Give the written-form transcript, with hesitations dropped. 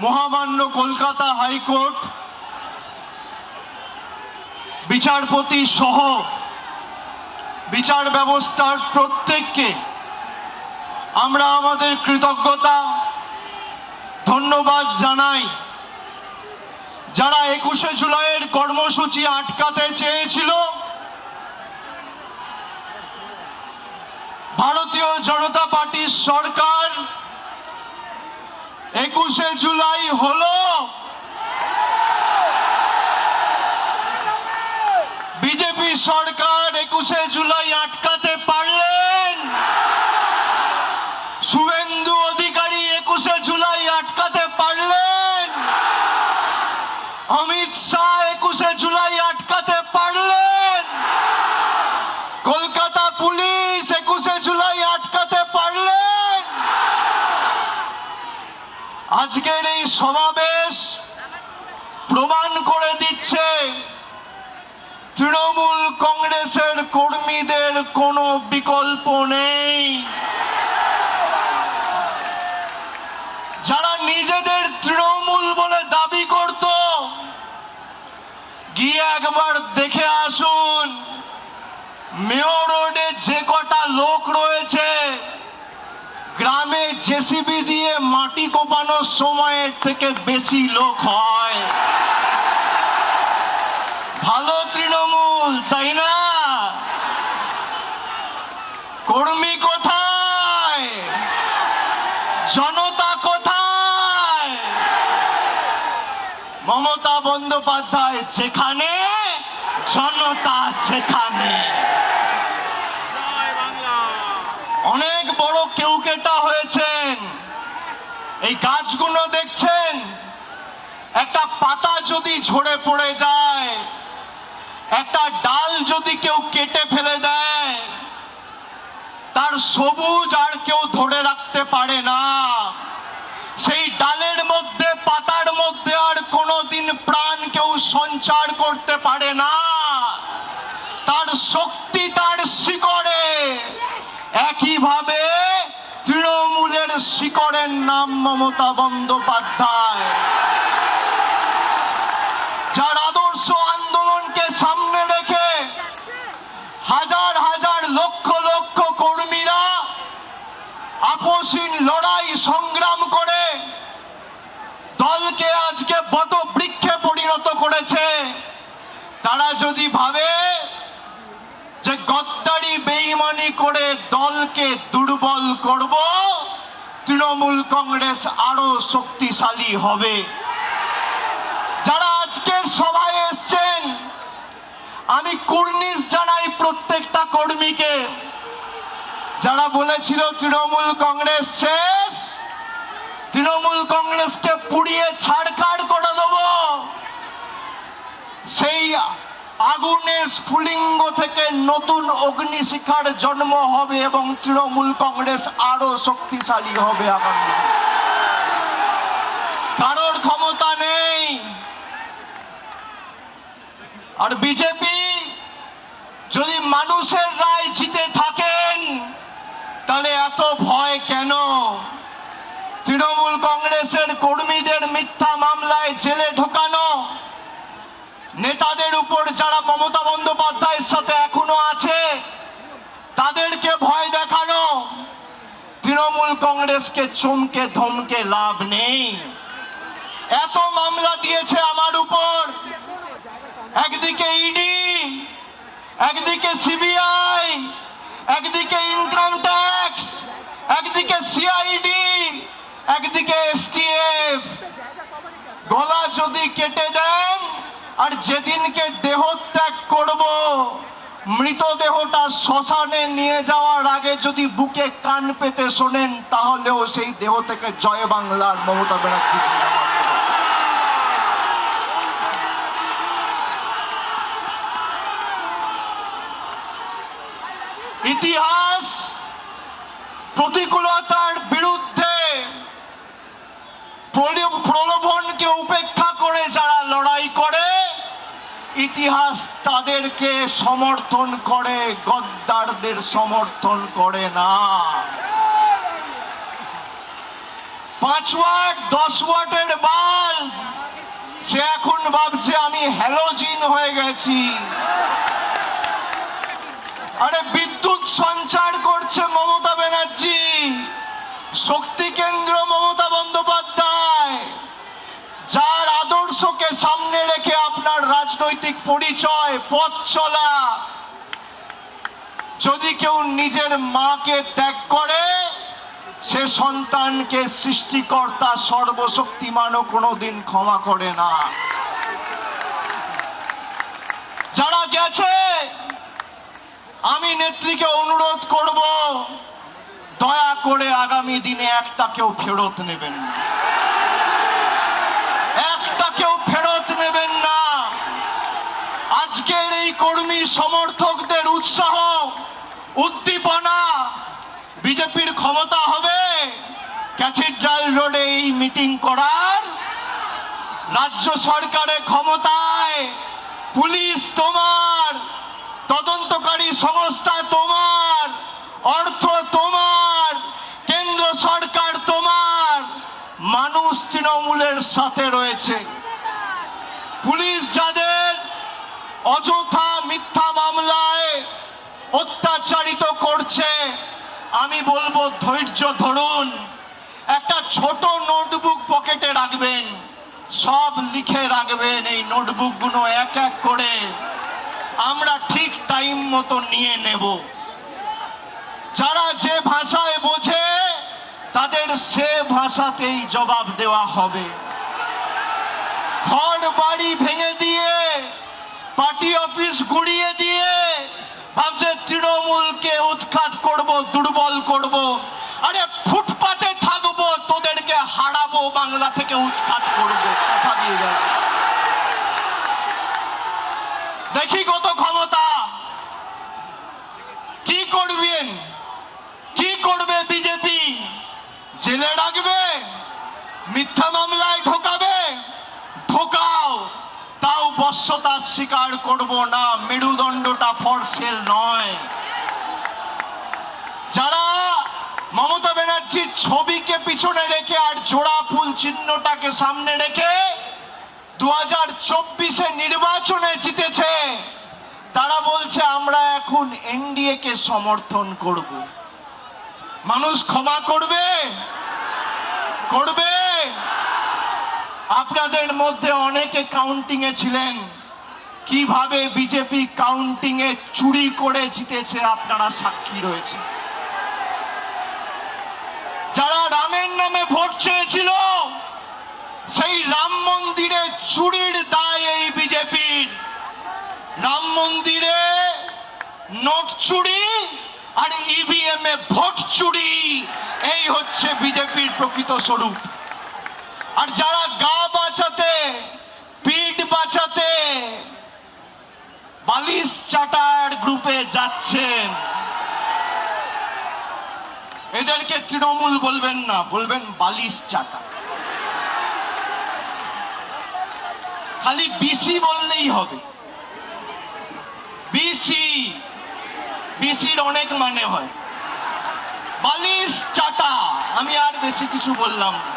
মহামান্য কলকাতা হাইকোর্ট বিচারপতি সহ বিচার ব্যবস্থার প্রত্যেককে আমরা আমাদের কৃতজ্ঞতা ধন্যবাদ জানাই। যারা 21শে জুলাইয়ের কর্মসূচি আটকাতে চেয়েছিল, ভারতীয় জনতা পার্টির সরকার 21শে জুলাই হলো, বিজেপি সরকার 21শে জুলাই আটকাতে পারলেন, শুভেন্দু অধিকারী 21শে জুলাই আটকাতে পারলেন, অমিত শাহ 21শে জুলাই আটকাতে পারলেন, কলকাতা পুলিশ 21শে জুলাই আটকাতে পারলেন। আজকের এই সমাবেশ প্রমাণ করে দিচ্ছে তৃণমূল কংগ্রেসের কর্মীদের কোনো বিকল্প নেই। যারা নিজেদের তৃণমূল বলে দাবি করত, গিয়ে একবার দেখে আসুন মেয়র রোডে যে কটা লোক রয়েছে, গ্রামে জেসিবি দিয়ে মাটি কোপানোর সময়ের থেকে বেশি লোক হয়। ভালো তৃণমূল, তাই না? কর্মী কোথায়? জনতা কোথায়? মমতা বন্দ্যোপাধ্যায় যেখানে, জনতা সেখানে। অনেক বড় কেউকেটা হয়েছেন। এই গাছগুলো দেখছেন, একটা পাতা যদি ঝরে পড়ে যায়, একটা ডাল যদি কেউ কেটে ফেলে দেয়, তার সবুজ আর কেউ ধরে রাখতে পারে না। সেই ডালের মধ্যে, পাতার মধ্যে আর কোনোদিন প্রাণ কেউ সঞ্চার করতে পারে না। তার শক্তি তার শিকড়ে। একইভাবে তৃণমূলের শিকড়ের নাম মমতা বন্দ্যোপাধ্যায়, যার আদর্শ আন্দোলনকে সামনে রেখে হাজার হাজার লক্ষ লক্ষ কর্মীরা আপসহীন লড়াই সংগ্রাম করে দলকে আজকে বটবৃক্ষে পরিণত করেছে। তারা যদি ভাবে যে গদ্দারি বেঈমানি করে দলকে দুর্বল করব, তৃণমূল কংগ্রেস আরো শক্তিশালী হবে। যারা আজকের সভায় এসছেন, আমি কুর্নিশ জানাই প্রত্যেকটা কর্মীকে। যারা বলেছিল তৃণমূল কংগ্রেস শেষ, তৃণমূল কংগ্রেসকে পুড়িয়ে ছাড়খাড় করে দেব, সেই আগুনের স্ফুলিঙ্গ থেকে নতুন অগ্নিশিখার জন্ম হবে এবং তৃণমূল কংগ্রেস আরো শক্তিশালী হবে। আগামী কারোর ক্ষমতা নেই। আর বিজেপি যদি মানুষের রায় জিতে থাকেন, তাহলে এত ভয় কেন? তৃণমূল কংগ্রেসের কর্মীদের মিথ্যা মামলায় জেলে ঢোকানো, নেতাদের উপর যারা মমতা বন্দ্যোপাধ্যায়ের সাথে এখনো আছে তাদেরকে ভয় দেখানো, তৃণমূল কংগ্রেসকে চমকে ধমকে লাভ নেই। এত মামলা দিয়েছে আমার উপর, একদিকে ইডি, একদিকে সিবিআই, একদিকে ইনকাম ট্যাক্স, একদিকে সিআইডি, একদিকে এসটিএফ। গলা যদি কেটে দেন আর যেদিনকে দেহত্যাগ করব, মৃতদেহটা শ্মশানে নিয়ে যাওয়ার আগে যদি বুকে কান পেতে শোনেন, তাহলেও সেই দেহ থেকে জয় বাংলার মমতা ব্যানার্জি। ইতিহাস প্রতিকূলতার বিরুদ্ধে প্রলোভনকে উপেক্ষা করে যারা লড়াই করে, ইতিহাস তাদেরকে সমর্থন করে, গদ্দারদের সমর্থন করে না। 5 ওয়াট 10 ওয়াটের বাল্ব সে এখন ভাবছে আমি হ্যালোজিন হয়ে গেছি। আরে বিদ্যুৎ সঞ্চার করছে মমতা ব্যানার্জি, শক্তি কেন্দ্র মমতা বন্দ্যোপাধ্যায়, যার আদর্শকে সামনে রেখে আপনার রাজনৈতিক পরিচয় পথ চলা। যদি কেউ নিজের মাকে ত্যাগ করে সে সন্তানকে সৃষ্টিকর্তা সর্বশক্তিমানও কোনোদিন ক্ষমা করে না। যারা গেছে আমি নেত্রীকে অনুরোধ করব, দয়া করে আগামী দিনে একটাকেও ফেরত নেবেন না, একটাকেও ফেরত নেবেন না। আজকের এই কর্মী সমর্থকদের উৎসাহ উদ্দীপনা, বিজেপির ক্ষমতা হবে ক্যাথিড্রাল রোডে এই মিটিং করার, রাজ্য সরকারের ক্ষমতায়, পুলিশ তোমার, তদন্তকারী সংস্থা তোমার, অর্থ তোমার, কেন্দ্র সরকার তোমার, মানুষ তৃণমূলের সাথে রয়েছে। পুলিশ যাদের অযথা মিথ্যা মামলায় অত্যাচারিত করছে আমি বলবো ধৈর্য ধরুন, একটা ছোট নোটবুক পকেটে রাখবেন, সব লিখে রাখবেন। এই নোটবুকগুলো এক এক করে আমরা ঠিক টাইম মতো নিয়ে নেব। যারা যে ভাষায় বোঝে তাদের সে ভাষাতেই জবাব দেওয়া হবে। ঘর বাড়ি ভেঙে দিয়ে, পার্টি অফিস গুড়িয়ে দিয়ে ভাবছে তৃণমূলকে উৎখাত করব, দুর্বল করব। আরে ফুটপাতে থাকবো, তোদেরকে হারাবো, বাংলা থেকে উৎখাত করবো। কথা দিয়ে গেল, দেখি কত ক্ষমতা। কি করবেন, কি করবে বিজেপি? জেলে রাখবে, মিথ্যা মামলায় ঢোকাবে, ঢোকাও, তাও বশ্যতা স্বীকার করব না। মেরুদণ্ডটা ফর সেল নয়। যারা মমতা ব্যানার্জির ছবিকে পিছনে রেখে আর জোড়া ফুল চিহ্নটাকে সামনে রেখে 2024 নির্বাচনে জিতেছে, তারা বলছে আমরা এখন এনডিএ কে সমর্থন করব। মানুষ ক্ষমা করবে? করবে? আপনাদের মধ্যে অনেকে কাউন্টিং এ ছিলেন, কিভাবে বিজেপি কাউন্টিং এ চুরি করে জিতেছে আপনারা সাক্ষী রয়েছে। যারা রামের নামে ভোট চেয়েছিল সেই রাম মন্দিরে চুরির দায় এই বিজেপির। রাম মন্দিরে নোট চুরি আর ইভিএম এ ভোট চুরি, এই হচ্ছে বিজেপির প্রকৃত স্বরূপ। আর যারা গা বাঁচাতে, পিঠ বাঁচাতে বালিশ চাটার গ্রুপে যাচ্ছেন, এদেরকে তৃণমূল বলবেন না, বলবেন বালিশ চাটা। খালি বিসি বললেই হবে। বিসি, বিসির অনেক মানে হয়। বালিশ চাটা, আমি আর বেশি কিছু বললাম না।